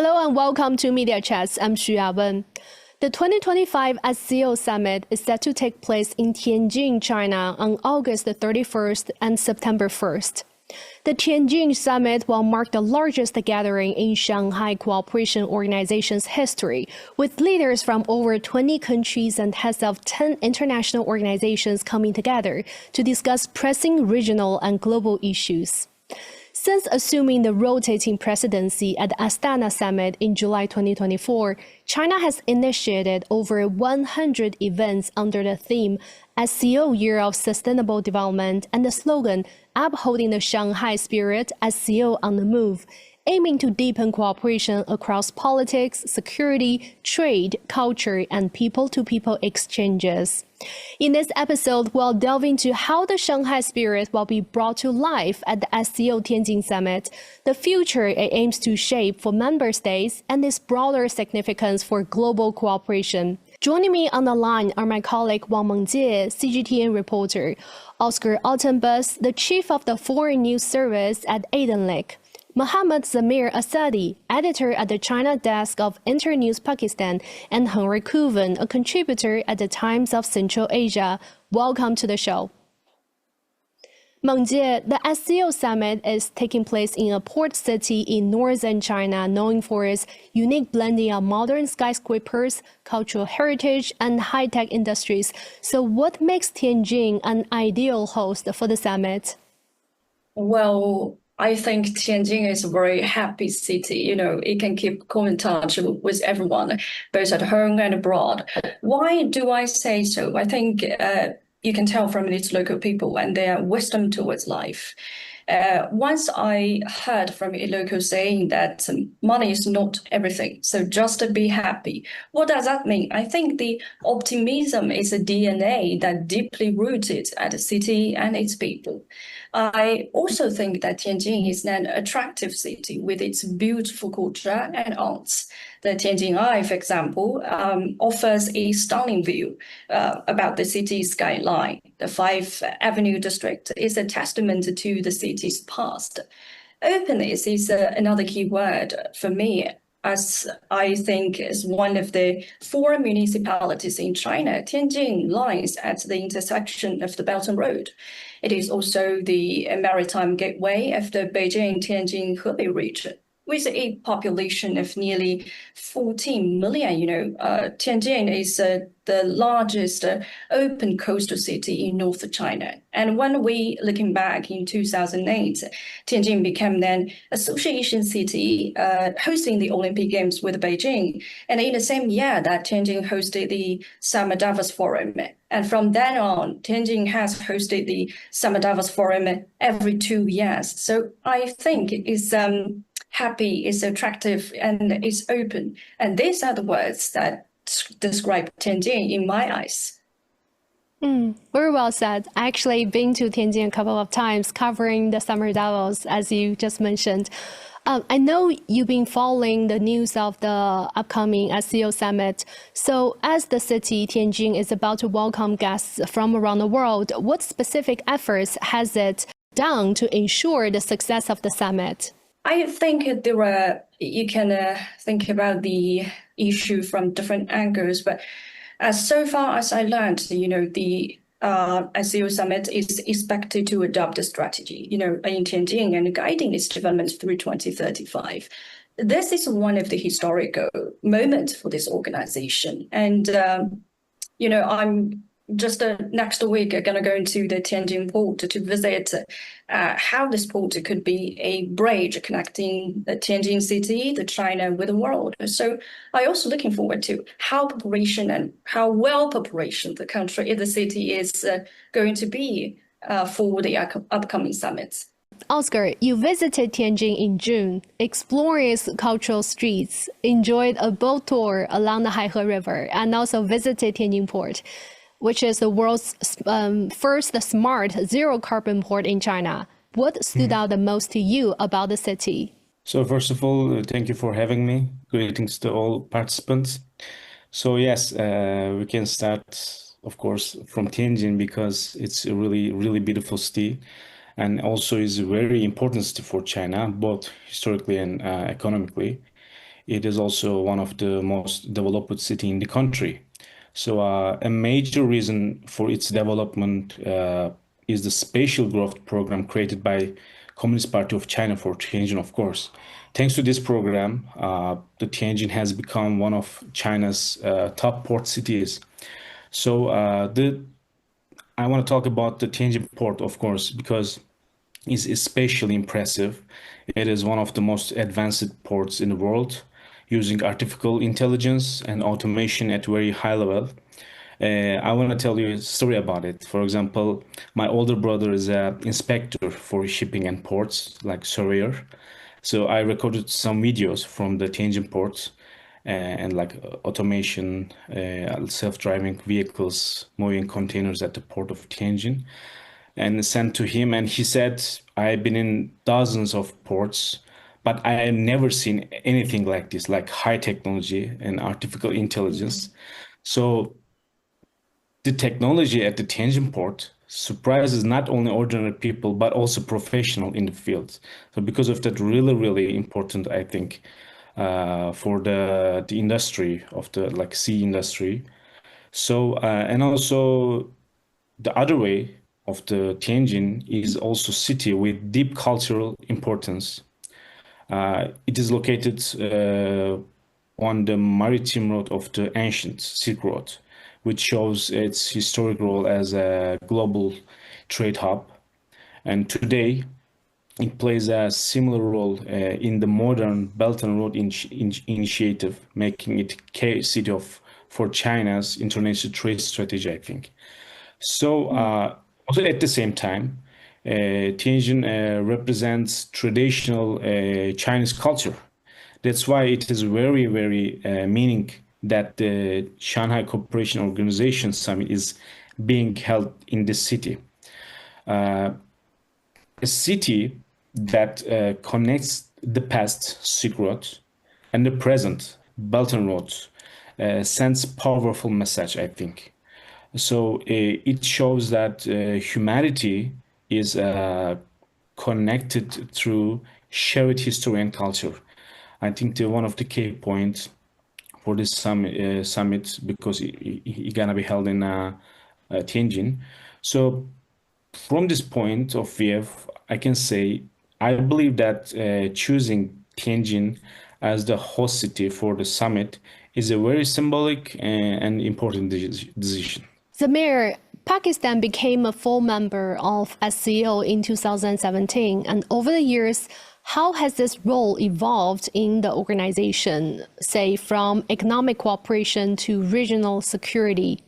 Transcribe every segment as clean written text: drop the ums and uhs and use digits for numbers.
Hello and welcome to Media Chats. I'm Xu Yawen. The 2025 SCO Summit is set to take place in Tianjin, China on August 31st and September 1st. The Tianjin Summit will mark the largest gathering in Shanghai Cooperation Organization's history, with leaders from over 20 countries and heads of 10 international organizations coming together to discuss pressing regional and global issues. Since assuming the rotating presidency at the Astana Summit in July 2024, China has initiated over 100 events under the theme SCO Year of Sustainable Development and the slogan Upholding the Shanghai Spirit, SCO on the Move, aiming to deepen cooperation across politics, security, trade, culture, and people-to-people exchanges. In this episode, we'll delve into how the Shanghai Spirit will be brought to life at the SCO Tianjin Summit, the future it aims to shape for member states, and its broader significance for global cooperation. Joining me on the line are my colleague Wang Mengjie, CGTN Reporter, Özgür Altınbaş, the Chief of the Foreign News Service at Aydinlik, Mohammad Zamir Assadi, editor at the China desk of Internews Pakistan, and Henry Kuvin, a contributor at the Times of Central Asia. Welcome to the show. Mengjie, the SCO Summit is taking place in a port city in northern China known for its unique blending of modern skyscrapers, cultural heritage, and high-tech industries. So what makes Tianjin an ideal host for the summit? Well, I think Tianjin is a very happy city. It can keep in touch with everyone, both at home and abroad. Why do I say so? I think you can tell from its local people and their wisdom towards life. Once I heard from a local saying that money is not everything, so just be happy. What does that mean? I think the optimism is a DNA that deeply rooted at the city and its people. I also think that Tianjin is an attractive city with its beautiful culture and arts. The Tianjin Eye, for example, offers a stunning view about the city's skyline. The Five Avenue district is a testament to the city's past. Openness is another key word for me, as I think is one of the four municipalities in China. Tianjin lies at the intersection of the Belt and Road. It is also the maritime gateway of the Beijing-Tianjin-Hebei region. With a population of nearly 14 million, Tianjin is the largest open coastal city in North China. And when we looking back in 2008, Tianjin became an association city hosting the Olympic Games with Beijing. And in the same year that Tianjin hosted the Summer Davos Forum. And from then on, Tianjin has hosted the Summer Davos Forum every 2 years. So I think it's happy, it's attractive, and it's open. And these are the words that describe Tianjin in my eyes. Very well said. I actually been to Tianjin a couple of times covering the Summer Davos, as you just mentioned. I know you've been following the news of the upcoming SCO Summit. So as the city, Tianjin, is about to welcome guests from around the world, what specific efforts has it done to ensure the success of the summit? I think you can think about the issue from different angles, but so far as I learned, the SCO Summit is expected to adopt a strategy, in Tianjin and guiding its development through 2035. This is one of the historical moments for this organization. And, I'm just next week going to go into the Tianjin port to visit how this port could be a bridge connecting the Tianjin city, the China, with the world. So I also looking forward to how well preparation the country, the city is going to be for the upcoming summits. Özgür, you visited Tianjin in June, explored its cultural streets, enjoyed a boat tour along the Haihe River, and also visited Tianjin Port, which is the world's first smart zero-carbon port in China. What stood out the most to you about the city? So first of all, thank you for having me. Greetings to all participants. So yes, we can start, of course, from Tianjin because it's a really, really beautiful city and also is a very important city for China, both historically and economically. it is also one of the most developed city in the country. So a major reason for its development is the spatial growth program created by Communist Party of China for Tianjin, of course. Thanks to this program, the Tianjin has become one of China's top port cities. So I want to talk about the Tianjin port, of course, because it's especially impressive. It is one of the most advanced ports in the world, using artificial intelligence and automation at very high level. I want to tell you a story about it. For example, my older brother is an inspector for shipping and ports, like surveyor. So I recorded some videos from the Tianjin port and like automation, self-driving vehicles moving containers at the port of Tianjin and sent to him. And he said, I've been in dozens of ports, but I have never seen anything like this, like high technology and artificial intelligence. So the technology at the Tianjin port surprises not only ordinary people, but also professional in the field. So because of that, really, really important, I think, for the industry of the like sea industry. So and also the other way of the Tianjin is also city with deep cultural importance. It is located on the maritime road of the ancient Silk Road, which shows its historic role as a global trade hub. And today, it plays a similar role in the modern Belt and Road Initiative, making it key city for China's international trade strategy, I think. So also at the same time, Tianjin represents traditional Chinese culture. That's why it is very, very meaning that the Shanghai Cooperation Organization Summit is being held in this city. A city that connects the past Silk Road and the present Belt and Road sends powerful message, I think. So it shows that humanity is connected through shared history and culture. I think one of the key points for this summit because it gonna be held in Tianjin. So from this point of view, I can say I believe that choosing Tianjin as the host city for the summit is a very symbolic and important decision. Zamir, Pakistan became a full member of SCO in 2017, and over the years, how has this role evolved in the organization, say from economic cooperation to regional security?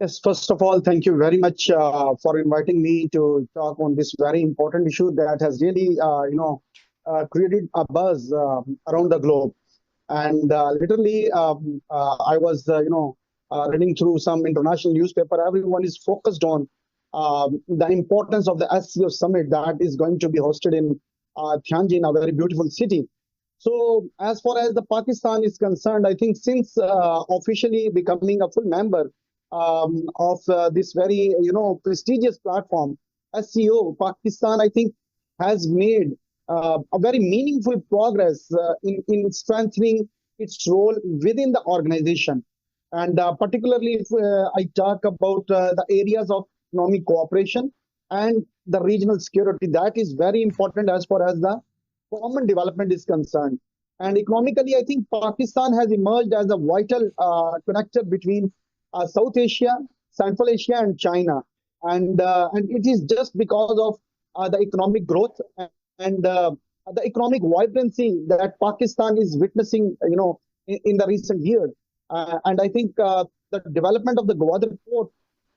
Yes, first of all, thank you very much for inviting me to talk on this very important issue that has really, created a buzz around the globe. And literally, I was, reading through some international newspaper. Everyone is focused on the importance of the SCO Summit that is going to be hosted in Tianjin, a very beautiful city. So as far as the Pakistan is concerned, I think since officially becoming a full member of this very, prestigious platform, SCO, Pakistan, I think, has made a very meaningful progress in strengthening its role within the organization. And particularly if I talk about the areas of economic cooperation and the regional security, that is very important as far as the common development is concerned. And economically, I think Pakistan has emerged as a vital connector between South Asia, Central Asia, and China. And it is just because of the economic growth and the economic vibrancy that Pakistan is witnessing, in the recent years. And I think the development of the Gwadar port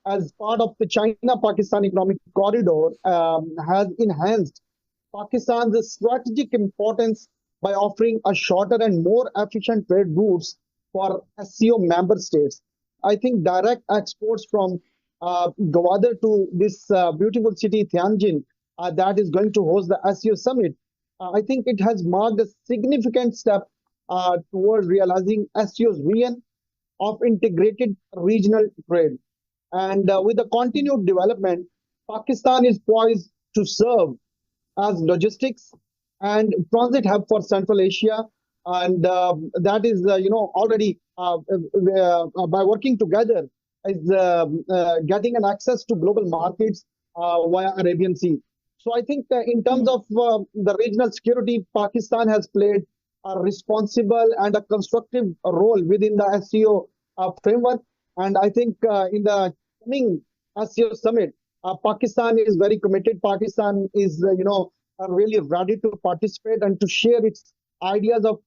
as part of the China-Pakistan economic corridor has enhanced Pakistan's strategic importance by offering a shorter and more efficient trade routes for SCO member states. I think direct exports from Gwadar to this beautiful city, Tianjin, that is going to host the SCO Summit, I think it has marked a significant step towards realizing SCO's vision of integrated regional trade. And with the continued development, Pakistan is poised to serve as logistics and transit hub for Central Asia, and that is already by working together is getting an access to global markets via Arabian Sea. So I think in terms of the regional security, Pakistan has played a responsible and a constructive role within the SCO framework. And I think in the coming SCO Summit, Pakistan is very committed. Pakistan is, really ready to participate and to share its ideas of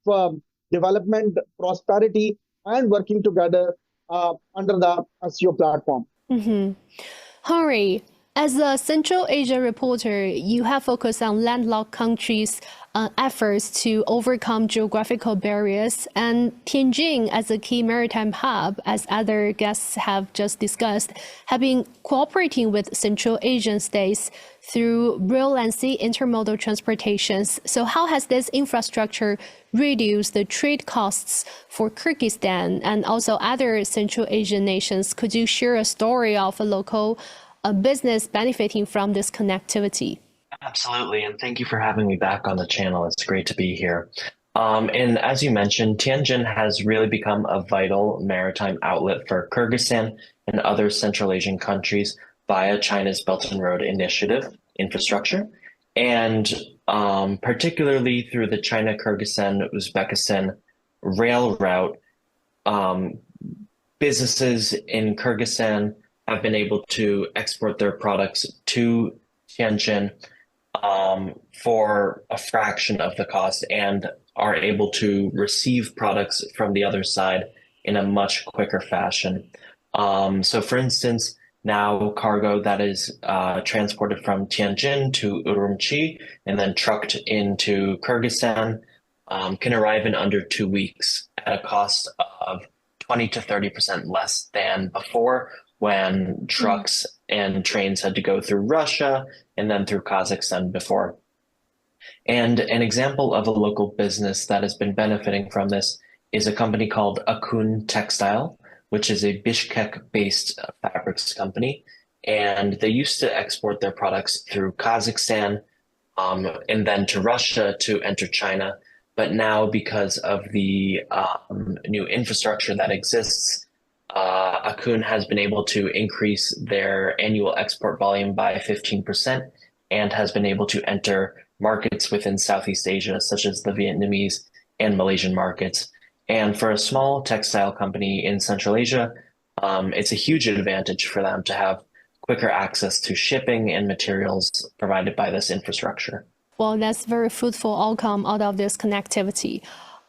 development, prosperity, and working together under the SCO platform. Henry, as a Central Asia reporter, you have focused on landlocked countries' efforts to overcome geographical barriers, and Tianjin, as a key maritime hub, as other guests have just discussed, have been cooperating with Central Asian states through rail and sea intermodal transportations. So how has this infrastructure reduced the trade costs for Kyrgyzstan and also other Central Asian nations? Could you share a story of a local business benefiting from this connectivity? Absolutely, and thank you for having me back on the channel. It's great to be here. And as you mentioned, Tianjin has really become a vital maritime outlet for Kyrgyzstan and other Central Asian countries via China's Belt and Road Initiative infrastructure, and particularly through the China-Kyrgyzstan-Uzbekistan rail route. Businesses in Kyrgyzstan have been able to export their products to Tianjin for a fraction of the cost and are able to receive products from the other side in a much quicker fashion. So for instance, now cargo that is transported from Tianjin to Urumqi and then trucked into Kyrgyzstan can arrive in under 2 weeks at a cost of 20 to 30% less than before, when trucks and trains had to go through Russia and then through Kazakhstan before. And an example of a local business that has been benefiting from this is a company called Akun Textile, which is a Bishkek-based fabrics company. And they used to export their products through Kazakhstan and then to Russia to enter China. But now, because of the new infrastructure that exists, Akun has been able to increase their annual export volume by 15% and has been able to enter markets within Southeast Asia, such as the Vietnamese and Malaysian markets. And for a small textile company in Central Asia, it's a huge advantage for them to have quicker access to shipping and materials provided by this infrastructure. Well, that's very fruitful outcome out of this connectivity.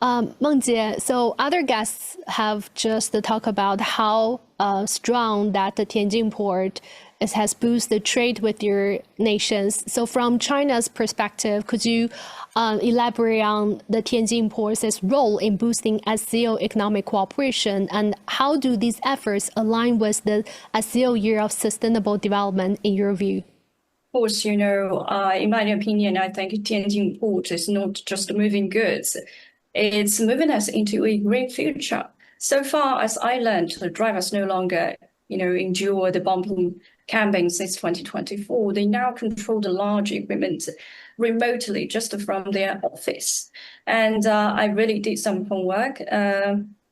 Mengjie, so other guests have just talked about how strong that the Tianjin port has boosted trade with your nations. So from China's perspective, could you elaborate on the Tianjin port's role in boosting SCO economic cooperation, and how do these efforts align with the SCO Year of Sustainable Development in your view? Of course, in my opinion, I think Tianjin port is not just moving goods. It's moving us into a green future. So far as I learned, the drivers no longer, endure the bumping camping since 2024. They now control the large equipment remotely, just from their office. And I really did some homework,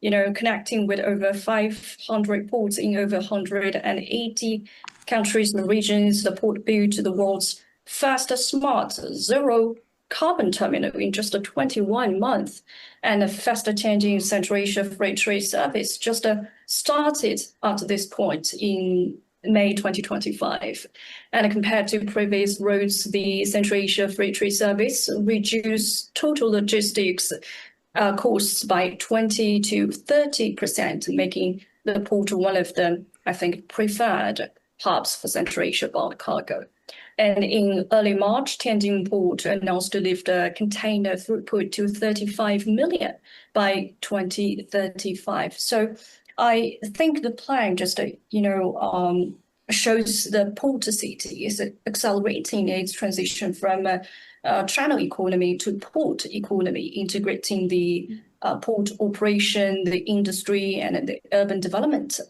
connecting with over 500 ports in over 180 countries and regions. The port built the world's first smart zero carbon terminal in just 21 months, and the faster changing Central Asia freight trade service just started at this point in May 2025. And compared to previous routes, the Central Asia freight trade service reduced total logistics costs by 20 to 30%, making the port one of the, I think, preferred hubs for Central Asia bulk cargo. And in early March, Tianjin Port announced to lift the container throughput to 35 million by 2035. So I think the plan just, shows the port city is accelerating its transition from a channel economy to port economy, integrating the port operation, the industry, and the urban development.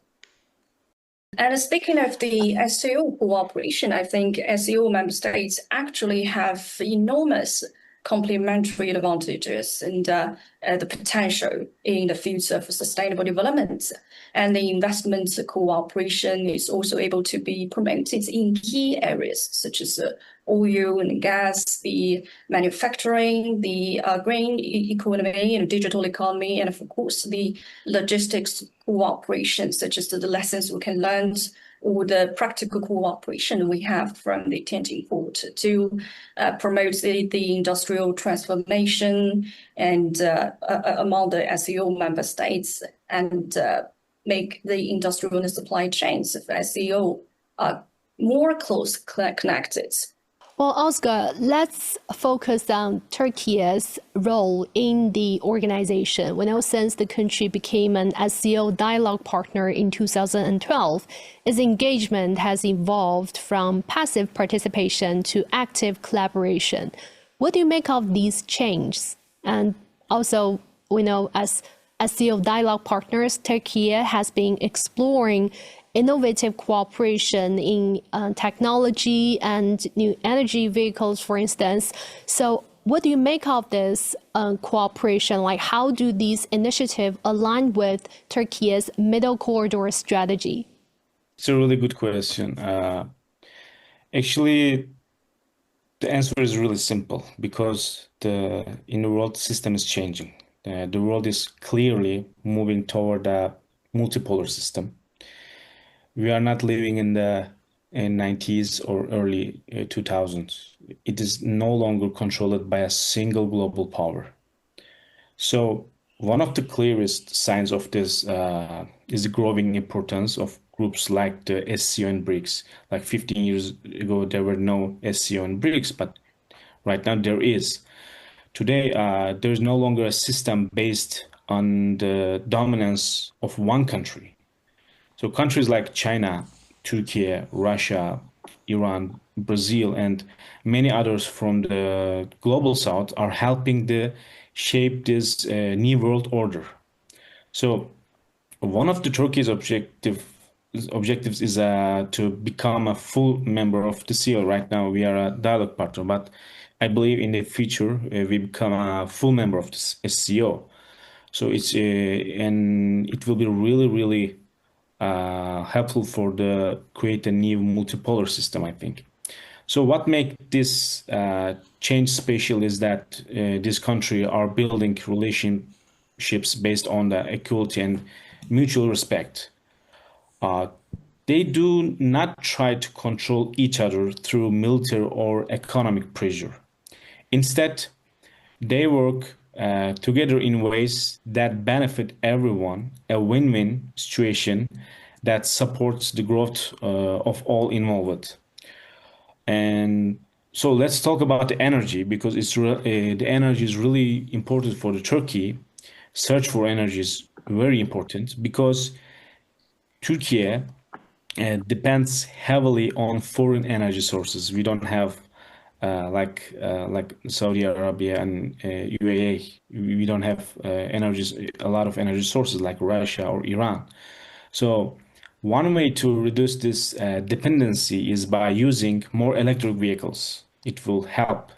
And speaking of the SCO cooperation, I think SCO member states actually have enormous complementary advantages and the potential in the future for sustainable development. And the investment cooperation is also able to be promoted in key areas such as oil and gas, the manufacturing, the green economy and digital economy, and of course the logistics cooperation, such as the lessons we can learn or the practical cooperation we have from the Tianjin port to promote the industrial transformation and among the SCO member states and make the industrial and supply chains of SCO more closely connected. Well, Oscar, let's focus on Turkey's role in the organization. We know since the country became an SCO dialogue partner in 2012, its engagement has evolved from passive participation to active collaboration. What do you make of these changes? And also, we know as SCO dialogue partners, Turkey has been exploring innovative cooperation in technology and new energy vehicles, for instance. So what do you make of this cooperation? Like, how do these initiatives align with Turkey's Middle Corridor strategy? It's a really good question. Actually, the answer is really simple because the world system is changing. The world is clearly moving toward a multipolar system. We are not living in the 90s or early 2000s. It is no longer controlled by a single global power. So one of the clearest signs of this is the growing importance of groups like the SCO and BRICS. Like 15 years ago, there were no SCO and BRICS, but right now there is. Today, there is no longer a system based on the dominance of one country. So countries like China, Turkey, Russia, Iran, Brazil, and many others from the global south are helping to shape this new world order. So one of the Turkey's objectives is to become a full member of the SCO. Right now, we are a dialogue partner, but I believe in the future we become a full member of the SCO. So it's and it will be really helpful for the create a new multipolar system, I think. So what makes this change special is that this country are building relationships based on the equality and mutual respect. They do not try to control each other through military or economic pressure. Instead, they work together in ways that benefit everyone, a win-win situation that supports the growth of all involved. And so let's talk about the energy because the energy is really important for the Turkey. Search for energy is very important because Turkey depends heavily on foreign energy sources. We don't have like Saudi Arabia and UAE. We don't have a lot of energy sources like Russia or Iran. So one way to reduce this dependency is by using more electric vehicles. It will help.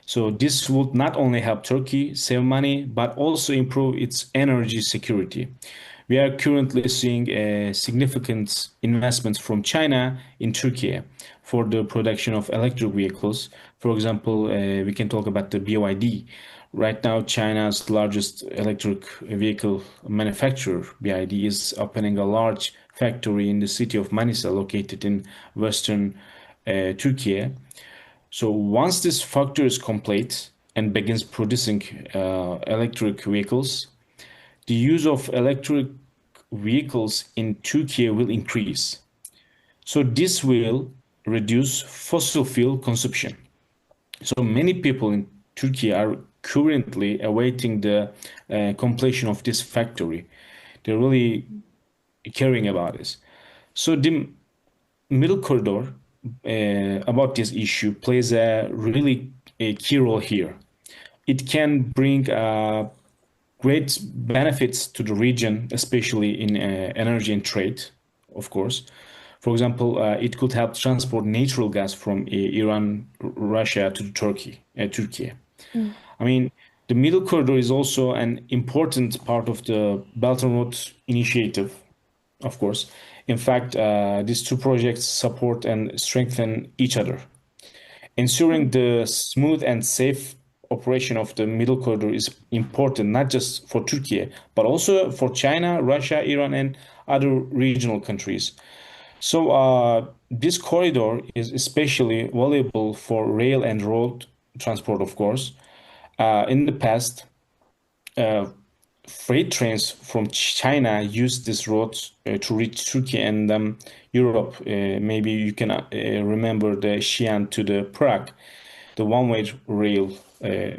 So this would not only help Turkey save money, but also improve its energy security. We are currently seeing significant investments from China in Turkey for the production of electric vehicles. For example, we can talk about the BYD. Right now, China's largest electric vehicle manufacturer, BYD, is opening a large factory in the city of Manisa, located in western Turkey. So once this factory is complete and begins producing electric vehicles, the use of electric vehicles in Turkey will increase. So this will reduce fossil fuel consumption. So many people in Turkey are currently awaiting the completion of this factory. They're really caring about this. So the Middle Corridor about this issue plays a really key role here. It can bring great benefits to the region, especially in energy and trade, of course. For example, it could help transport natural gas from Iran, Russia to Turkey. I mean, the Middle Corridor is also an important part of the Belt and Road Initiative, of course. In fact, these two projects support and strengthen each other. Ensuring the smooth and safe operation of the Middle Corridor is important not just for Turkey, but also for China, Russia, Iran, and other regional countries. So this corridor is especially valuable for rail and road transport, of course. In the past, uh, freight trains from China used this road to reach Turkey and Europe. Maybe you can remember the Xi'an to the Prague, the one-way rail,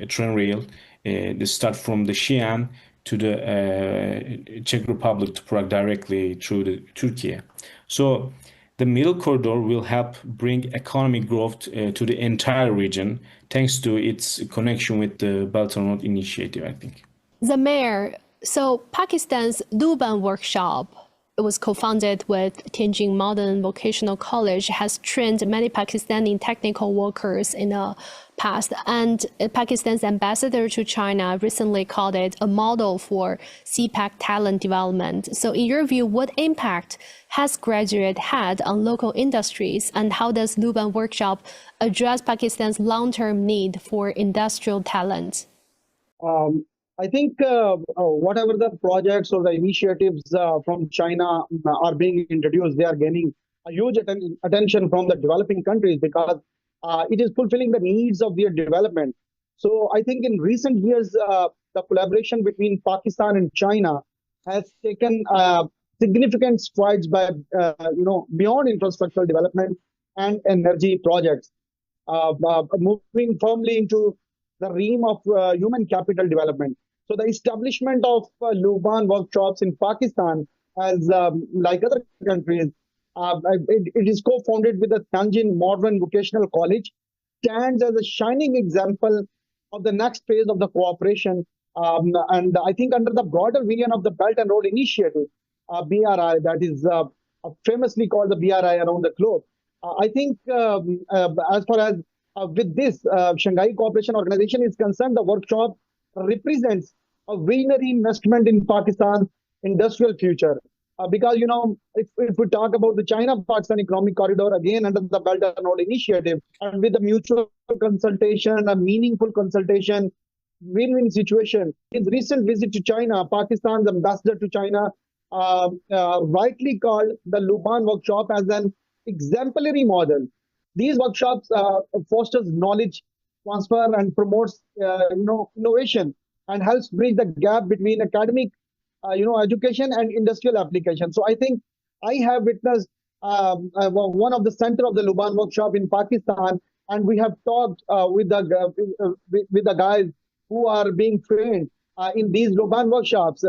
train rail. They start from the Xi'an to the Czech Republic to Prague directly through the Turkey. So the Middle Corridor will help bring economic growth to the entire region, thanks to its connection with the Belt and Road Initiative, I think. Zamir, so Pakistan's Luban workshop, it was co-founded with Tianjin Modern Vocational College, has trained many Pakistani technical workers in the past. And Pakistan's ambassador to China recently called it a model for CPEC talent development. So in your view, what impact has graduate had on local industries, and how does Luban workshop address Pakistan's long-term need for industrial talent? I think whatever the projects or the initiatives from China are being introduced, they are gaining a huge attention from the developing countries because it is fulfilling the needs of their development. So I think in recent years, the collaboration between Pakistan and China has taken significant strides by beyond infrastructural development and energy projects, moving firmly into the realm of human capital development. So the establishment of Luban workshops in Pakistan, as like other countries, it is co-founded with the Tianjin Modern Vocational College, stands as a shining example of the next phase of the cooperation. And I think under the broader vision of the Belt and Road Initiative, BRI, that is famously called the BRI around the globe. I think as far as with this Shanghai Cooperation Organization is concerned, the workshop represents a visionary investment in Pakistan's industrial future. Because, if we talk about the China-Pakistan Economic Corridor, again, under the Belt and Road Initiative, and with the mutual consultation, a meaningful consultation, win-win situation. His recent visit to China, Pakistan's ambassador to China, rightly called the Luban workshop as an exemplary model. These workshops fosters knowledge transfer and promotes innovation and helps bridge the gap between academic education and industrial application. So I think I have witnessed one of the center of the Luban workshop in Pakistan, and we have talked with the guys who are being trained in these Luban workshops.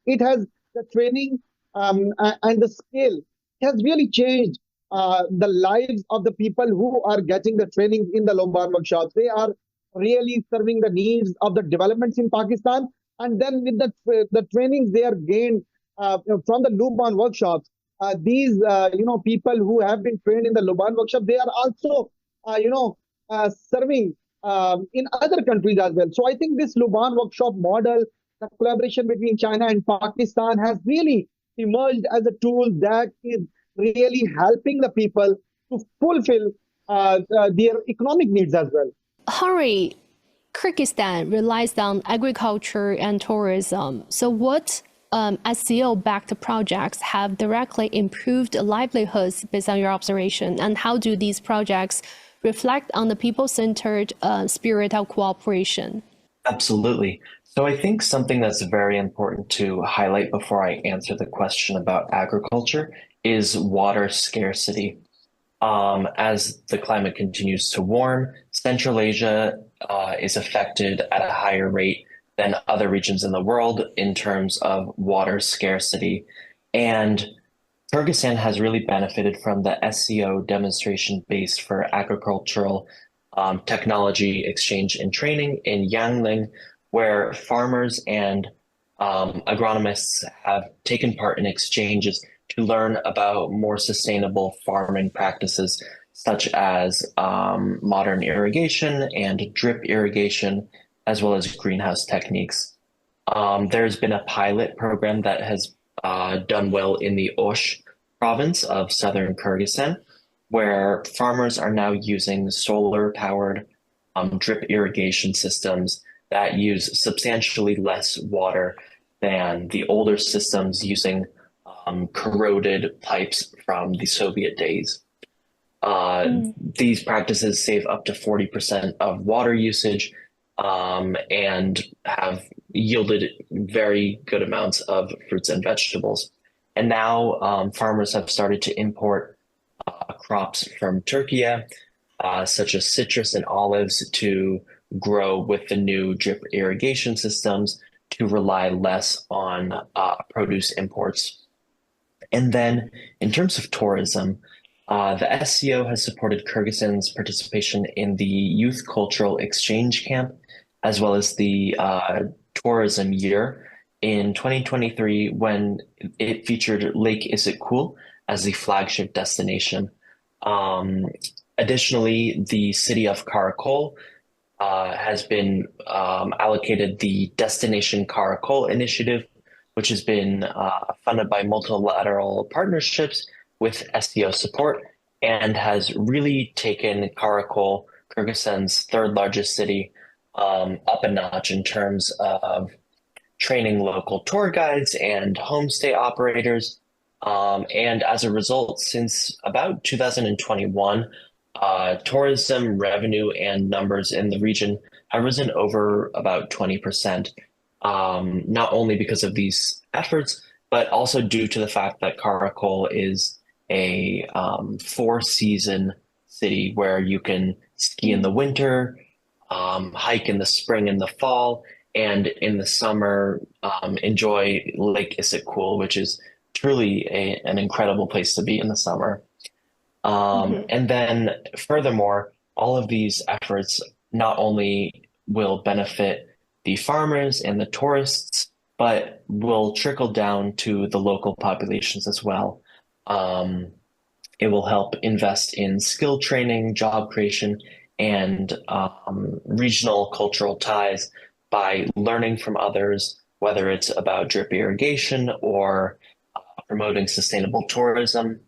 It has the training and the skill has really changed the lives of the people who are getting the training in the Luban workshops. They are really serving the needs of the developments in Pakistan. And then with the trainings they are gained from the Luban workshops, these people who have been trained in the Luban workshop, they are also serving in other countries as well. So I think this Luban workshop model, the collaboration between China and Pakistan, has really emerged as a tool that is really helping the people to fulfill their economic needs as well. Henry, Kyrgyzstan relies on agriculture and tourism. So what SCO-backed projects have directly improved livelihoods based on your observation? And how do these projects reflect on the people-centered spirit of cooperation? Absolutely. So I think something that's very important to highlight before I answer the question about agriculture is water scarcity. As the climate continues to warm, Central Asia is affected at a higher rate than other regions in the world in terms of water scarcity. And Kyrgyzstan has really benefited from the SCO demonstration base for agricultural technology exchange and training in Yangling, where farmers and agronomists have taken part in exchanges to learn about more sustainable farming practices such as modern irrigation and drip irrigation, as well as greenhouse techniques. There's been a pilot program that has done well in the Osh province of southern Kyrgyzstan, where farmers are now using solar-powered drip irrigation systems that use substantially less water than the older systems using corroded pipes from the Soviet days. These practices save up to 40% of water usage and have yielded very good amounts of fruits and vegetables. And now farmers have started to import crops from Turkey, such as citrus and olives, to grow with the new drip irrigation systems to rely less on produce imports. And then in terms of tourism, the SCO has supported Kyrgyzstan's participation in the Youth Cultural Exchange Camp, as well as the Tourism Year in 2023, when it featured Lake Issyk-Kul as the flagship destination. Additionally, the city of Karakol has been allocated the Destination Karakol initiative, which has been funded by multilateral partnerships with SCO support and has really taken Karakol, Kyrgyzstan's third largest city, up a notch in terms of training local tour guides and homestay operators. And as a result, since about 2021, tourism revenue and numbers in the region have risen over about 20%, not only because of these efforts, but also due to the fact that Karakol is a four-season city where you can ski in the winter, hike in the spring and the fall, and in the summer enjoy Lake Issyk-Kul, which is truly an incredible place to be in the summer. And then furthermore, all of these efforts not only will benefit the farmers and the tourists, but will trickle down to the local populations as well. It will help invest in skill training, job creation, and regional cultural ties by learning from others, whether it's about drip irrigation or promoting sustainable tourism.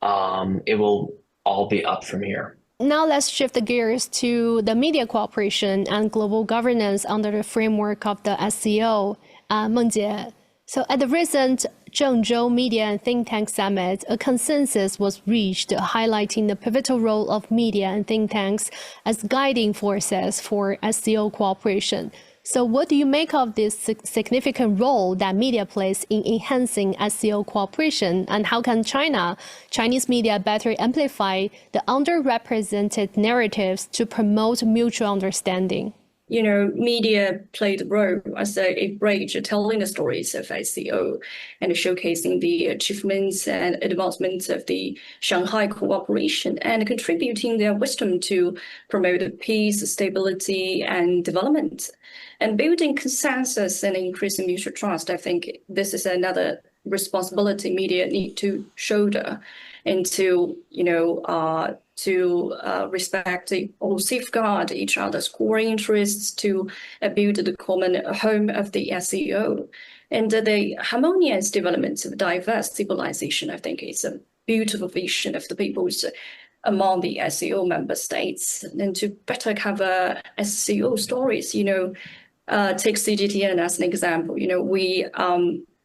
It will all be up from here. Now let's shift the gears to the media cooperation and global governance under the framework of the SCO. Mengjie, so at the recent Zhengzhou Media and Think Tank Summit, a consensus was reached highlighting the pivotal role of media and think tanks as guiding forces for SCO cooperation. So what do you make of this significant role that media plays in enhancing SCO cooperation, and how can Chinese media better amplify the underrepresented narratives to promote mutual understanding? You know, media played a role as a bridge telling the stories of SCO and showcasing the achievements and advancements of the Shanghai Cooperation and contributing their wisdom to promote peace, stability, and development. And building consensus and increasing mutual trust, I think this is another responsibility media need to shoulder, and to respect or safeguard each other's core interests, to build the common home of the SCO. And the harmonious development of diverse civilization, I think, is a beautiful vision of the peoples among the SCO member states. And to better cover SCO stories, take CGTN as an example. We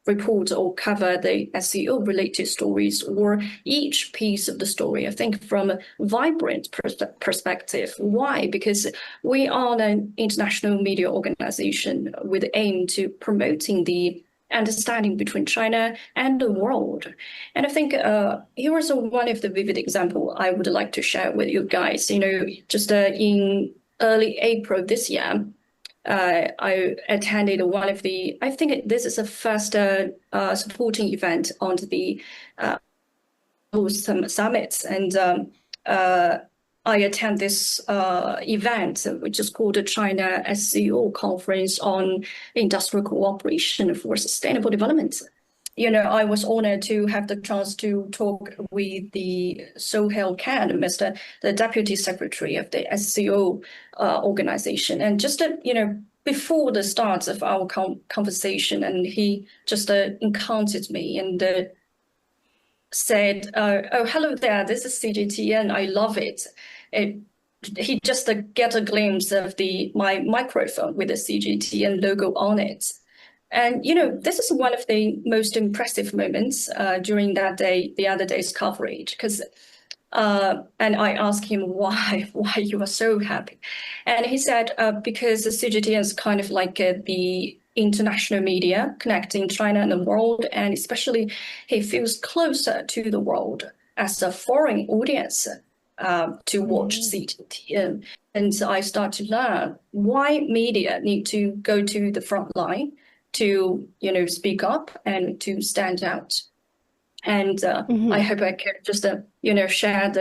report or cover the SCO related stories, or each piece of the story, I think, from a vibrant perspective. Why? Because we are an international media organization with the aim to promoting the understanding between China and the world. And I think here is one of the vivid example I would like to share with you guys. Just in early April this year, I attended one of the, I think this is the first supporting event on the summits, and I attend this event, which is called the China SCO Conference on Industrial Cooperation for Sustainable Development. I was honored to have the chance to talk with the Sohail Khan, the Deputy Secretary of the SCO organization. And just, before the start of our conversation, and he just encountered me and said, "Oh, hello there, this is CGTN, I love it." He just get a glimpse of my microphone with the CGTN logo on it. And, this is one of the most impressive moments during the other day's coverage, because and I asked him why you were so happy. And he said, because the CGTN is kind of like the international media connecting China and the world, and especially he feels closer to the world as a foreign audience to watch CGTN. And so I start to learn why media need to go to the front line to, speak up and to stand out. And I hope I can just, share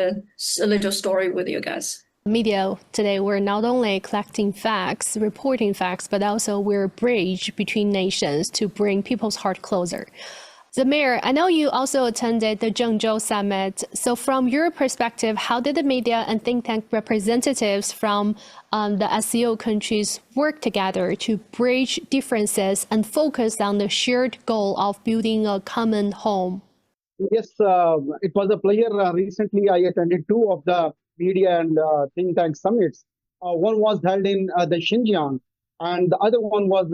a little story with you guys. Media today, we're not only collecting facts, reporting facts, but also we're a bridge between nations to bring people's heart closer. Zamir, I know you also attended the Zhengzhou Summit. So from your perspective, how did the media and think tank representatives from the SCO countries work together to bridge differences and focus on the shared goal of building a common home? Yes, it was a pleasure. Recently, I attended two of the media and think tank summits. One was held in the Xinjiang, and the other one was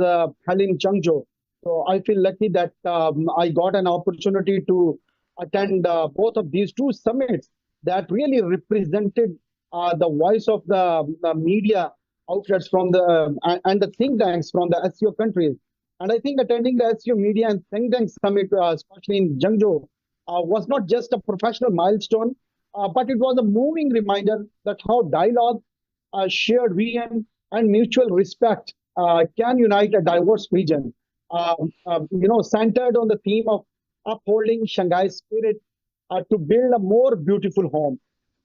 held in Zhengzhou. So I feel lucky that I got an opportunity to attend both of these two summits that really represented the voice of the media outlets from and the think tanks from the SCO countries. And I think attending the SCO media and think tank summit, especially in Zhengzhou, was not just a professional milestone, but it was a moving reminder that how dialogue, shared vision, and mutual respect can unite a diverse region. Centered on the theme of upholding Shanghai Spirit to build a more beautiful home.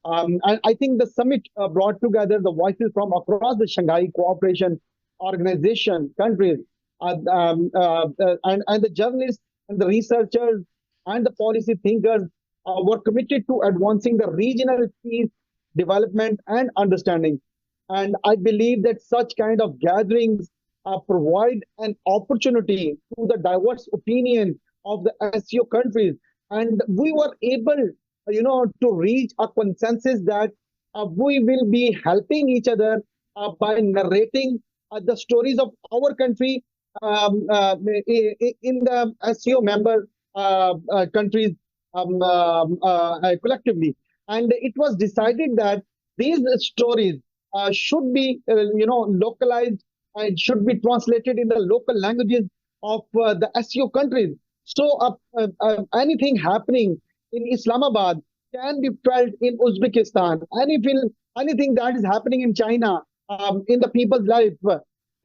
And I think the summit brought together the voices from across the Shanghai Cooperation Organization countries, and the journalists and the researchers and the policy thinkers were committed to advancing the regional peace, development, and understanding. And I believe that such kind of gatherings provide an opportunity to the diverse opinion of the SCO countries. And we were able, to reach a consensus that we will be helping each other by narrating the stories of our country in the SCO member countries collectively. And it was decided that these stories should be, localized and should be translated in the local languages of the SCO countries. So anything happening in Islamabad can be felt in Uzbekistan. Anything that is happening in China, in the people's life,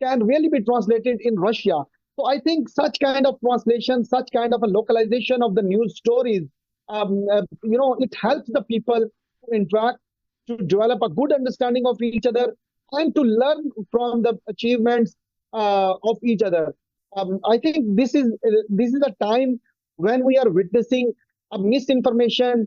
can really be translated in Russia. So I think such kind of translation, such kind of a localization of the news stories, it helps the people to interact, to develop a good understanding of each other, and to learn from the achievements of each other. I think this is a time when we are witnessing a misinformation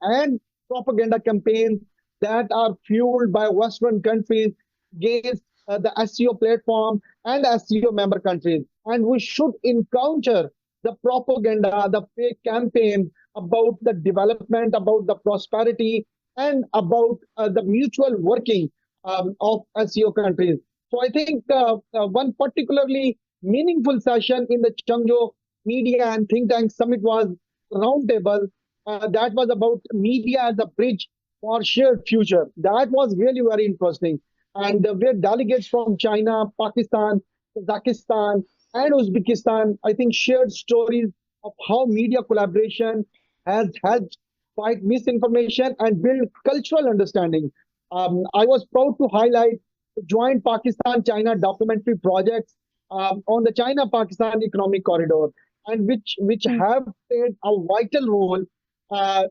and propaganda campaigns that are fueled by Western countries against the SCO platform and SCO member countries. And we should encounter the propaganda, the fake campaign about the development, about the prosperity, and about the mutual working of SCO countries. So I think one particularly meaningful session in the Zhengzhou Media and Think Tank Summit was roundtable that was about media as a bridge for shared future. That was really very interesting. And where delegates from China, Pakistan, Kazakhstan, and Uzbekistan, I think, shared stories of how media collaboration has helped fight misinformation and build cultural understanding. I was proud to highlight the joint Pakistan-China documentary projects on the China-Pakistan economic corridor, and which have played a vital role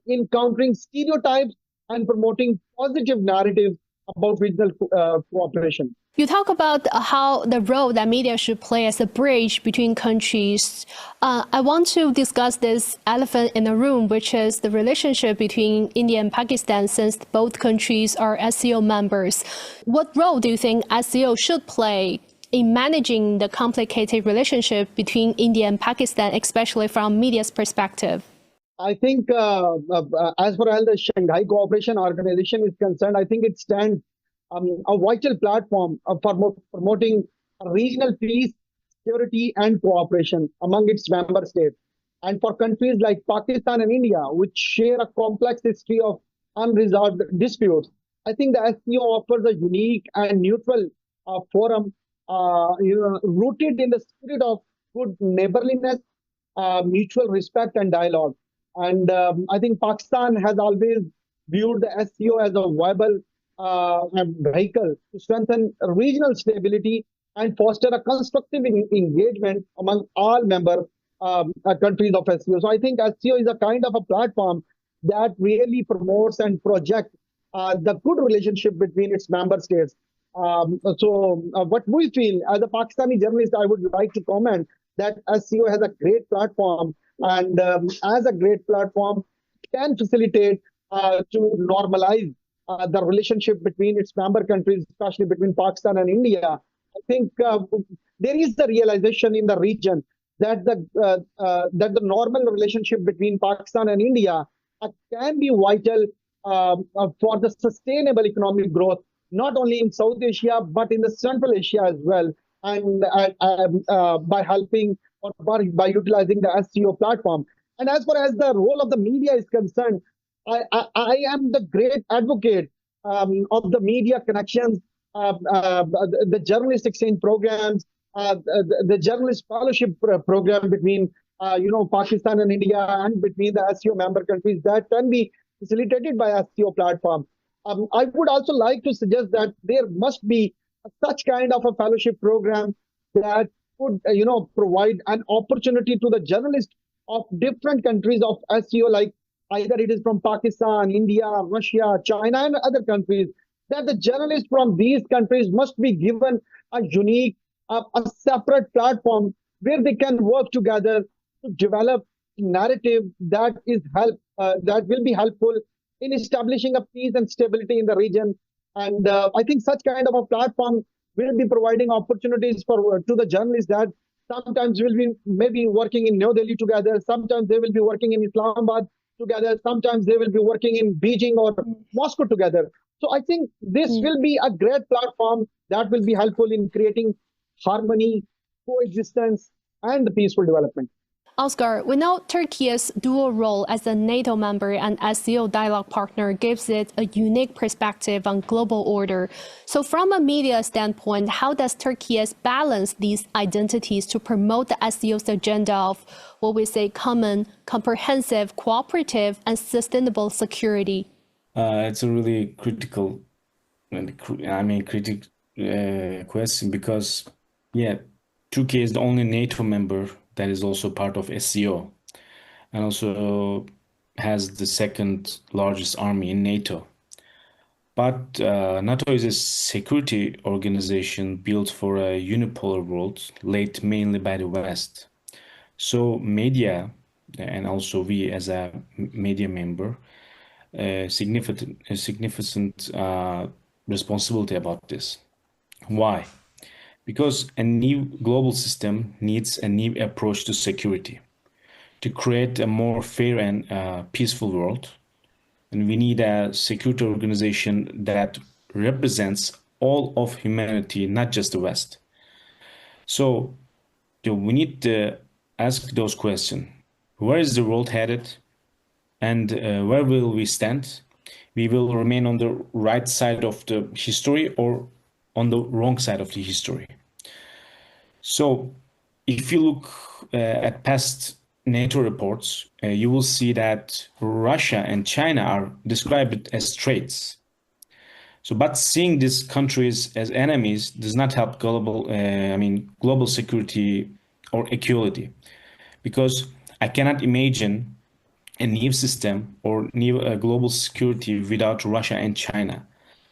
in countering stereotypes and promoting positive narratives about regional cooperation. You talk about how the role that media should play as a bridge between countries. I want to discuss this elephant in the room, which is the relationship between India and Pakistan, since both countries are SCO members. What role do you think SCO should play in managing the complicated relationship between India and Pakistan, especially from media's perspective? I think as far as the Shanghai Cooperation Organization is concerned, I think it stands a vital platform for promoting regional peace, security, and cooperation among its member states. And for countries like Pakistan and India, which share a complex history of unresolved disputes, I think the SCO offers a unique and neutral forum, rooted in the spirit of good neighborliness, mutual respect, and dialogue. And I think Pakistan has always viewed the SCO as a viable vehicle to strengthen regional stability and foster a constructive engagement among all member countries of SCO. So I think SCO is a kind of a platform that really promotes and projects the good relationship between its member states. What we feel as a Pakistani journalist, I would like to comment that SCO has a great platform, and as a great platform, can facilitate to normalize the relationship between its member countries, especially between Pakistan and India. I think there is the realization in the region that the normal relationship between Pakistan and India can be vital for the sustainable economic growth, not only in South Asia but in the Central Asia as well, and by helping or by utilizing the SCO platform. And as far as the role of the media is concerned, I am the great advocate of the media connections, the journalist exchange programs, the journalist fellowship program between Pakistan and India and between the SCO member countries that can be facilitated by SCO platform. I would also like to suggest that there must be such kind of a fellowship program that would provide an opportunity to the journalists of different countries of SCO, like either it is from Pakistan, India, Russia, China, and other countries, that the journalists from these countries must be given a unique, a separate platform where they can work together to develop a narrative that will be helpful in establishing a peace and stability in the region. And I think such kind of a platform will be providing opportunities to the journalists that sometimes will be maybe working in New Delhi together, sometimes they will be working in Islamabad together, sometimes they will be working in Beijing or Moscow together. So I think this will be a great platform that will be helpful in creating harmony, coexistence, and the peaceful development. Özgür, we know Turkey's dual role as a NATO member and SCO dialogue partner gives it a unique perspective on global order. So from a media standpoint, how does Turkey balance these identities to promote the SCO's agenda of what we say common, comprehensive, cooperative, and sustainable security? It's a really critical question because, Turkey is the only NATO member that is also part of SCO and also has the second largest army in NATO. But NATO is a security organization built for a unipolar world, led mainly by the West. So media, and also we as a media member, significant responsibility about this. Why? Because a new global system needs a new approach to security. To create a more fair and peaceful world, and we need a security organization that represents all of humanity, not just the West. So we need to ask those questions. Where is the world headed? And where will we stand? We will remain on the right side of the history or on the wrong side of the history. So if you look at past NATO reports, you will see that Russia and China are described as threats. But seeing these countries as enemies does not help global security or equality, because I cannot imagine a new system or new global security without Russia and China.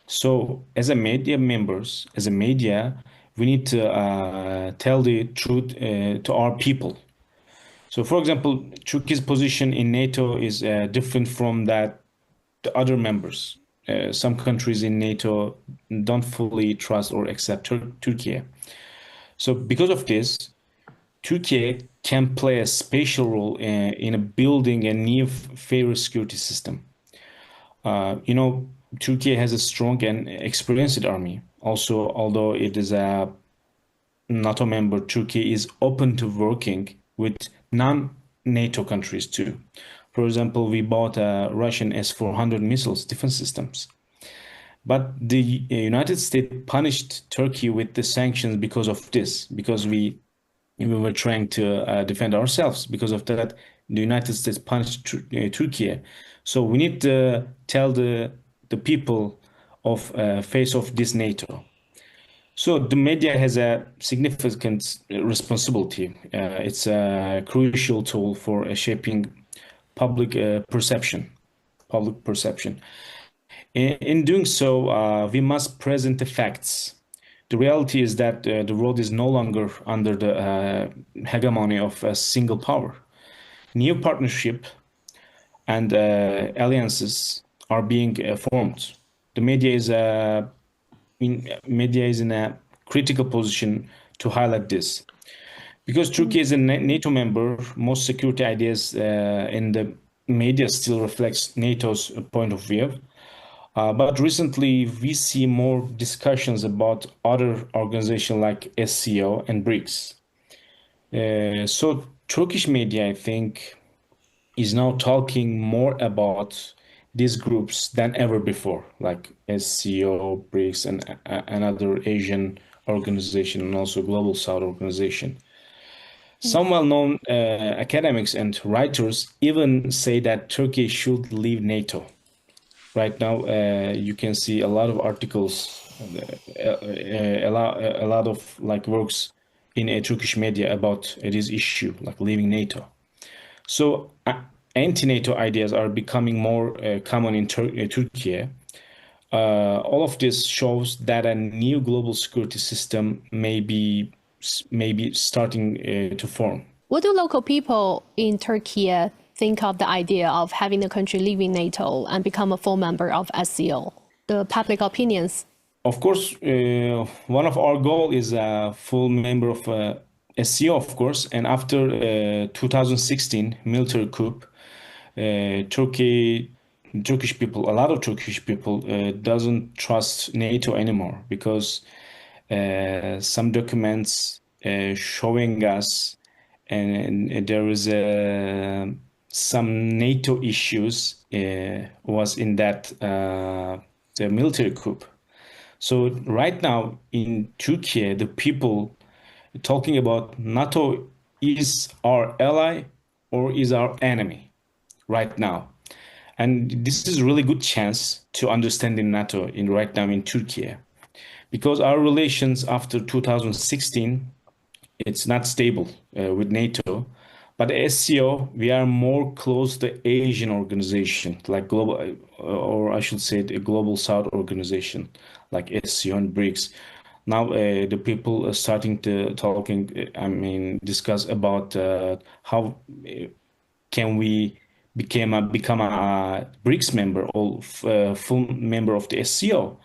So as a media members, as a media, we need to tell the truth to our people. So, for example, Turkey's position in NATO is different from that the other members. Some countries in NATO don't fully trust or accept Turkey. So, because of this, Turkey can play a special role in building a new fair security system. Turkey has a strong and experienced army. Also, although it is a NATO member, Turkey is open to working with non-NATO countries too. For example, we bought a Russian S-400 missiles defense systems. But the United States punished Turkey with the sanctions because of this, because we were trying to defend ourselves. Because of that, the United States punished Turkey. So we need to tell the people of face of this NATO. So the media has a significant responsibility. It's a crucial tool for shaping public perception. Public perception. In doing so, we must present the facts. The reality is that the world is no longer under the hegemony of a single power. New partnership and alliances are being formed. The media is in a critical position to highlight this. Because Turkey is a NATO member, most security ideas in the media still reflects NATO's point of view. But recently, we see more discussions about other organizations like SCO and BRICS. So Turkish media, I think, is now talking more about these groups than ever before, like SCO, BRICS, and another Asian organization, and also Global South organization. Some well-known academics and writers even say that Turkey should leave NATO. Right now, you can see a lot of articles, a lot of like works in Turkish media about this issue, like leaving NATO. So anti-NATO ideas are becoming more common in Turkey. All of this shows that a new global security system may be starting to form. What do local people in Turkey think of the idea of having the country leaving NATO and become a full member of SCO? The public opinions? Of course, one of our goal is a full member of SCO, of course. And after 2016 military coup, Turkish people, a lot of Turkish people doesn't trust NATO anymore because some documents showing us and there is some NATO issues was in that the military coup. So right now in Turkey, the people talking about NATO is our ally or is our enemy right now. And this is a really good chance to understand in NATO in right now in Turkey. Because our relations after 2016, it's not stable with NATO. But SCO, we are more close to Asian organization, like global, or I should say the Global South organization, like SCO and BRICS. Now the people are starting to discuss about how can we become a BRICS member or full member of the SCO.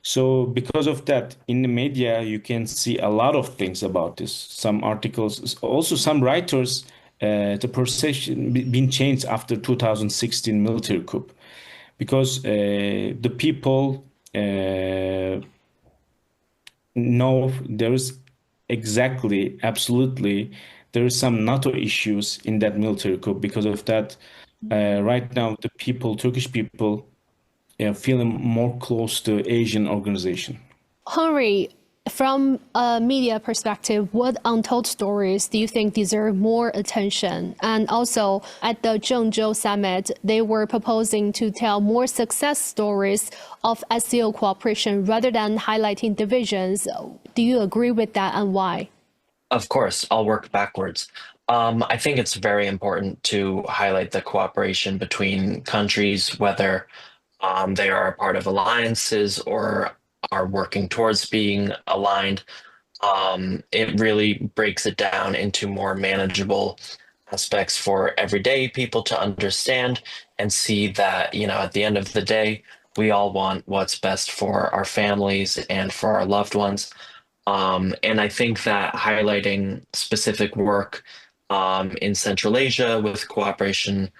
So because of that, in the media, you can see a lot of things about this. Some articles, also some writers, the perception been changed after 2016 military coup, because the people know there is absolutely, there is some NATO issues in that military coup. Because of that, right now, the people, Turkish people, feeling more close to Asian organization. Henry, from a media perspective, what untold stories do you think deserve more attention? And also at the Zhengzhou Summit, they were proposing to tell more success stories of SCO cooperation rather than highlighting divisions. Do you agree with that and why? Of course, I'll work backwards. I think it's very important to highlight the cooperation between countries, whether They are a part of alliances or are working towards being aligned. It really breaks it down into more manageable aspects for everyday people to understand and see that, at the end of the day, we all want what's best for our families and for our loved ones. And I think that highlighting specific work in Central Asia with cooperation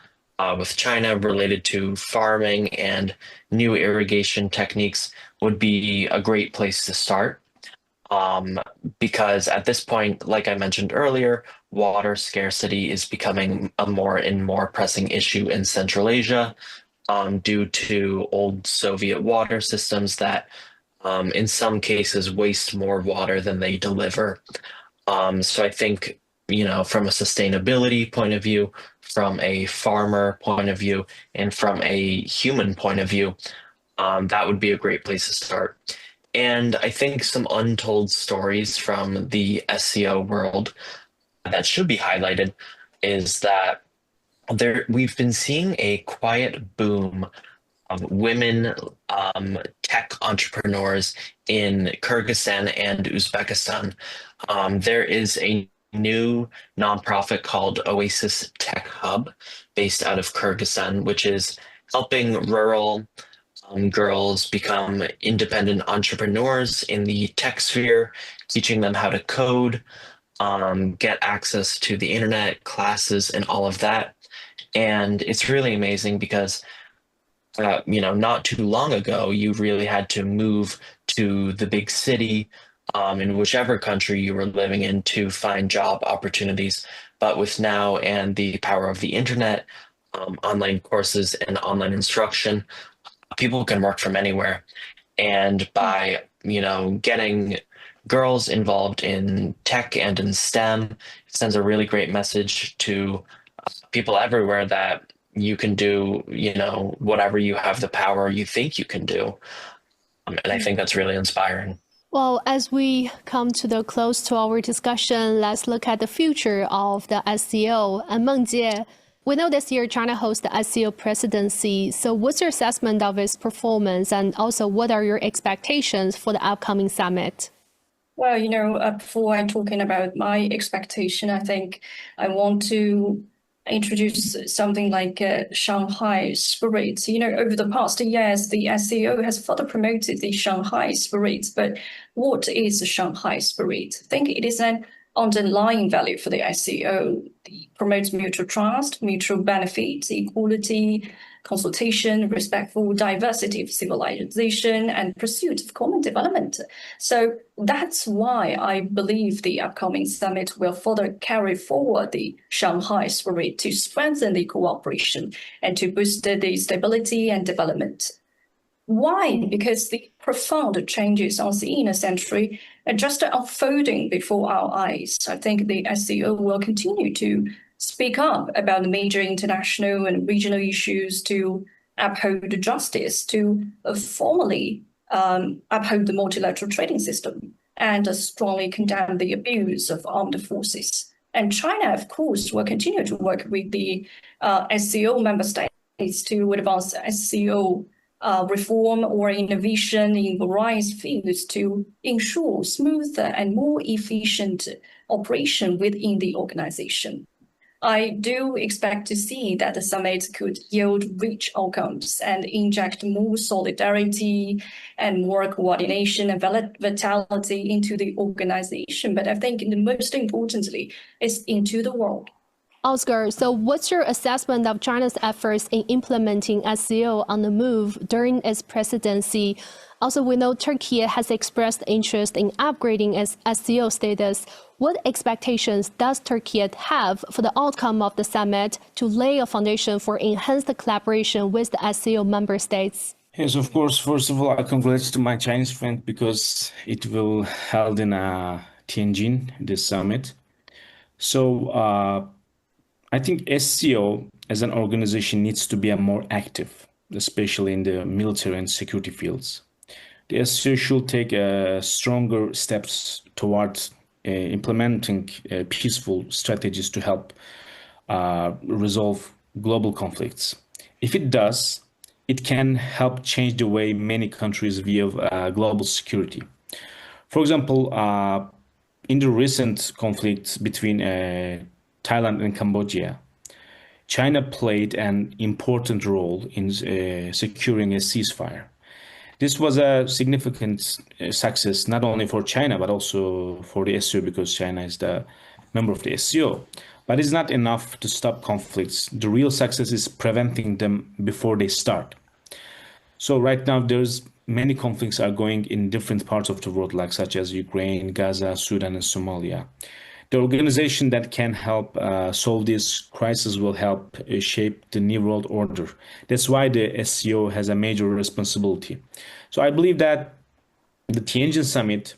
with China related to farming and new irrigation techniques would be a great place to start. Um, because at this point, like I mentioned earlier, water scarcity is becoming a more and more pressing issue in Central Asia due to old Soviet water systems that, in some cases, waste more water than they deliver. So I think, from a sustainability point of view, from a farmer point of view, and from a human point of view, that would be a great place to start. And I think some untold stories from the SCO world that should be highlighted is that we've been seeing a quiet boom of women tech entrepreneurs in Kyrgyzstan and Uzbekistan. There is a new nonprofit called Oasis Tech Hub based out of Kyrgyzstan, which is helping rural girls become independent entrepreneurs in the tech sphere, teaching them how to code, get access to the internet, classes, and all of that. And it's really amazing because, not too long ago, you really had to move to the big city in whichever country you were living in to find job opportunities. But with now and the power of the internet, online courses, and online instruction, people can work from anywhere. And by, getting girls involved in tech and in STEM, it sends a really great message to people everywhere that you can do, whatever you have the power you think you can do. And I think that's really inspiring. Well, as we come to the close to our discussion, let's look at the future of the SCO. And Mengjie, we know this year China hosts the SCO presidency. So what's your assessment of its performance, and also what are your expectations for the upcoming summit? Well, before I'm talking about my expectation, I think I want to introduce something like Shanghai Spirit. Over the past years, the SCO has further promoted the Shanghai Spirit. But what is the Shanghai Spirit? I think it is an underlying value for the SCO. It promotes mutual trust, mutual benefits, equality, consultation, respectful diversity of civilization, and pursuit of common development. So that's why I believe the upcoming summit will further carry forward the Shanghai Spirit to strengthen the cooperation and to boost the stability and development. Why? Because the profound changes on the inner century are just unfolding before our eyes. I think the SCO will continue to speak up about the major international and regional issues, to uphold justice, to formally uphold the multilateral trading system, and strongly condemn the abuse of armed forces. And China, of course, will continue to work with the SCO member states to advance SCO reform or innovation in various fields to ensure smoother and more efficient operation within the organization. I do expect to see that the summit could yield rich outcomes and inject more solidarity and more coordination and vitality into the organization. But I think the most importantly is into the world. Özgür, so what's your assessment of China's efforts in implementing SCO on the move during its presidency? Also, we know Turkey has expressed interest in upgrading its SCO status. What expectations does Turkey have for the outcome of the summit to lay a foundation for enhanced collaboration with the SCO member states? Yes, of course. First of all, I congratulate my Chinese friend because it will held in Tianjin, this summit. So I think SCO as an organization needs to be more active, especially in the military and security fields. The SCO should take stronger steps towards implementing peaceful strategies to help resolve global conflicts. If it does, it can help change the way many countries view global security. For example, in the recent conflict between Thailand and Cambodia, China played an important role in securing a ceasefire. This was a significant success not only for China but also for the SCO, because China is the member of the SCO. But it's not enough to stop conflicts. The real success is preventing them before they start. So right now there's many conflicts are going in different parts of the world, like such as Ukraine, Gaza, Sudan, and Somalia. The organization that can help solve this crisis will help shape the new world order. That's why the SCO has a major responsibility. So I believe that the Tianjin Summit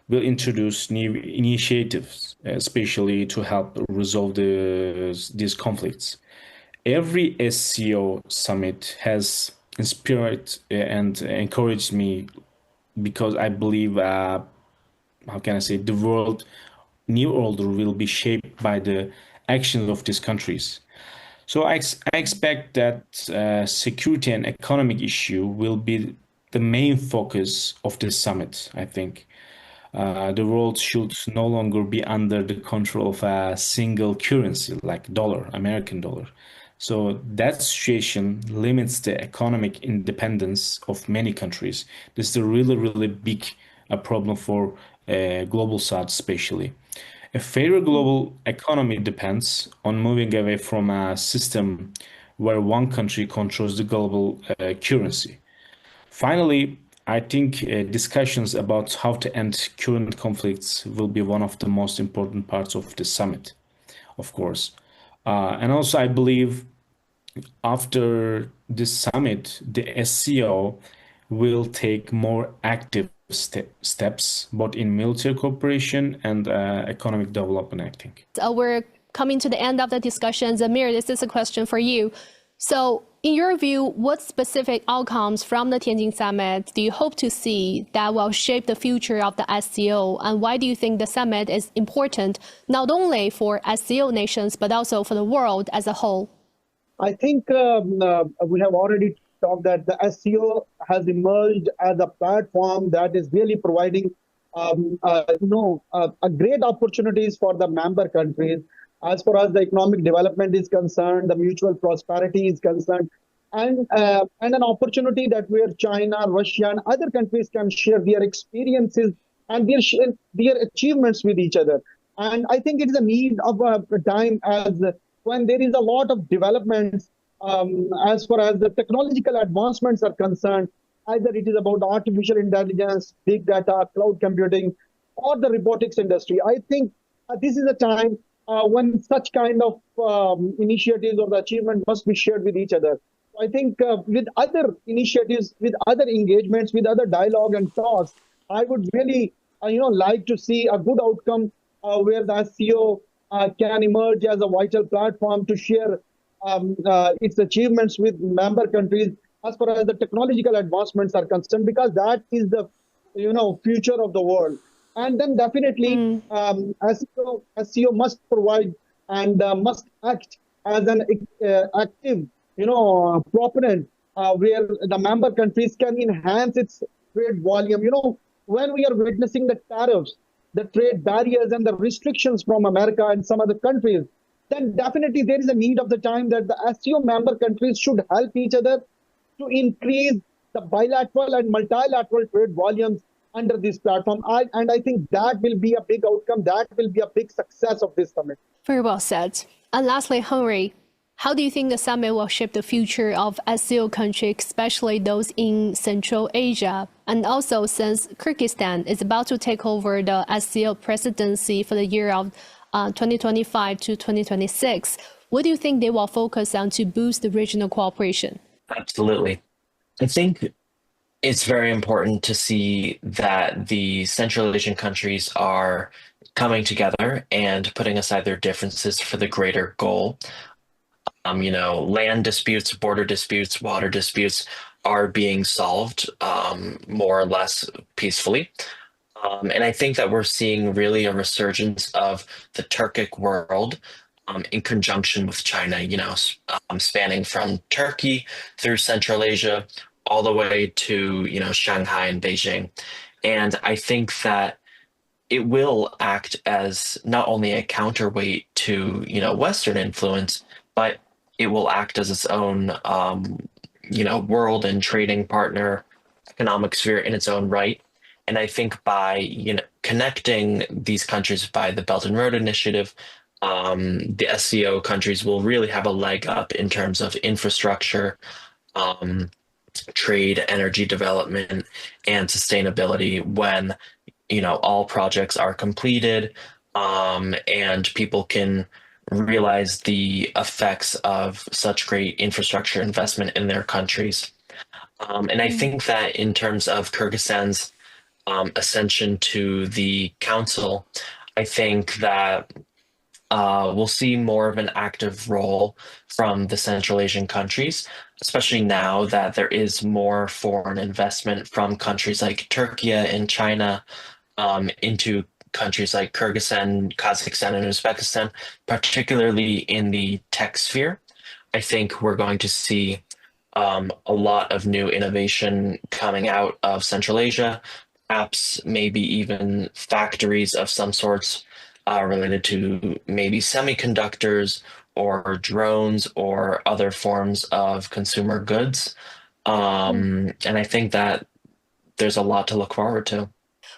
will introduce new initiatives, especially to help resolve these conflicts. Every SCO summit has inspired and encouraged me, because I believe, how can I say, the new order will be shaped by the actions of these countries. So I expect that security and economic issue will be the main focus of this summit, I think. The world should no longer be under the control of a single currency like dollar, American dollar. So that situation limits the economic independence of many countries. This is a really, really big problem for global South, especially. A fairer global economy depends on moving away from a system where one country controls the global currency. Finally, I think discussions about how to end current conflicts will be one of the most important parts of the summit, of course. And also, I believe after this summit, the SCO will take more active steps, both in military cooperation and economic development, I think. We're coming to the end of the discussion. Zamir, this is a question for you. So, in your view, what specific outcomes from the Tianjin Summit do you hope to see that will shape the future of the SCO? And why do you think the summit is important, not only for SCO nations, but also for the world as a whole? I think we have already talked that the SCO has emerged as a platform that is really providing, a great opportunities for the member countries as far as the economic development is concerned, the mutual prosperity is concerned, and an opportunity that where China, Russia, and other countries can share their experiences and their achievements with each other. And I think it is a need of a time as when there is a lot of developments as far as the technological advancements are concerned, either it is about artificial intelligence, big data, cloud computing, or the robotics industry. I think this is a time when such kind of initiatives or the achievement must be shared with each other. I think with other initiatives, with other engagements, with other dialogue and talks, I would really, like to see a good outcome where the SCO can emerge as a vital platform to share its achievements with member countries as far as the technological advancements are concerned, because that is the future of the world. And then definitely SCO must provide and must act as an active proponent where the member countries can enhance its trade volume. When we are witnessing the tariffs, the trade barriers and the restrictions from America and some other countries, then definitely there is a need of the time that the SCO member countries should help each other to increase the bilateral and multilateral trade volumes under this platform. And I think that will be a big outcome. That will be a big success of this summit. Very well said. And lastly, Henry, how do you think the summit will shape the future of SCO countries, especially those in Central Asia? And also, since Kyrgyzstan is about to take over the SCO presidency for the year of 2025 to 2026, what do you think they will focus on to boost the regional cooperation? Absolutely. I think it's very important to see that the Central Asian countries are coming together and putting aside their differences for the greater goal. Land disputes, border disputes, water disputes are being solved more or less peacefully. And I think that we're seeing really a resurgence of the Turkic world in conjunction with China, spanning from Turkey through Central Asia all the way to, Shanghai and Beijing. And I think that it will act as not only a counterweight to, Western influence, but it will act as its own, world and trading partner, economic sphere in its own right. And I think by, connecting these countries by the Belt and Road Initiative, the SCO countries will really have a leg up in terms of infrastructure, trade, energy development, and sustainability when all projects are completed, and people can realize the effects of such great infrastructure investment in their countries. And I think that in terms of Kyrgyzstan's ascension to the council, I think that we'll see more of an active role from the Central Asian countries, especially now that there is more foreign investment from countries like Turkey and China into countries like Kyrgyzstan, Kazakhstan, and Uzbekistan, particularly in the tech sphere. I think we're going to see a lot of new innovation coming out of Central Asia, perhaps maybe even factories of some sorts related to maybe semiconductors or drones or other forms of consumer goods. And I think that there's a lot to look forward to.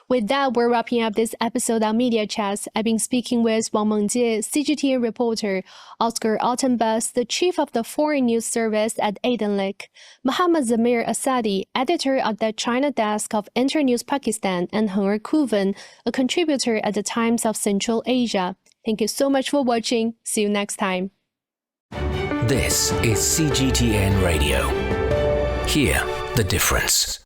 With that, we're wrapping up this episode of Media Chats. I've been speaking with Wang Mengjie, CGTN Reporter, Özgür Altınbaş, the Chief of the Foreign News Service at Aydinlik, Mohammad Zamir Assadi, Editor of the China Desk of Internews Pakistan, and Henry Kuvin, a contributor at the Times of Central Asia. Thank you so much for watching. See you next time. This is CGTN Radio. Hear the difference.